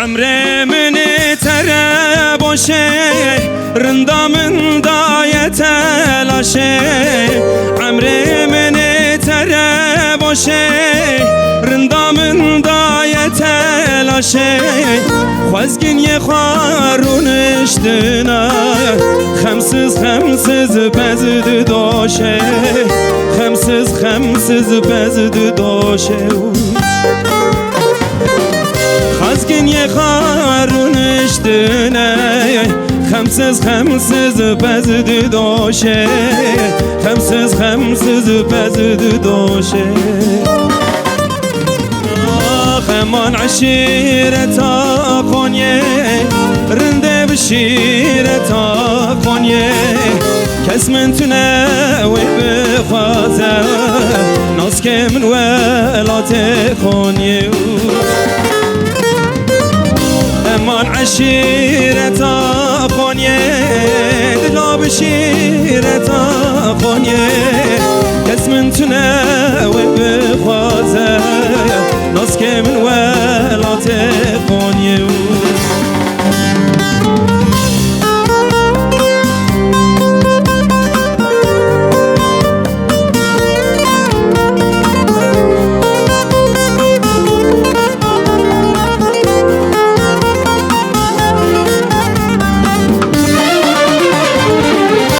عمري من ترى بوشي رندا من داية لاشي عمري من ترى بوشي رندا من داية لاشي خوزگin يخارونشتنا خمسز بزد داشه خمسز بزد داشه خوزگin يخارونشتنا خمسز بزد داشه خمسز بزد داشه خمان عشيرتا قونيê رنده بشيرتا قونيê كس من تناوي بخوازه ناس که من ولات قونيê خمان عشيرتا قونيê دلا بشيرتا قونيê كس من تناوي بخوازه ناس که من ولات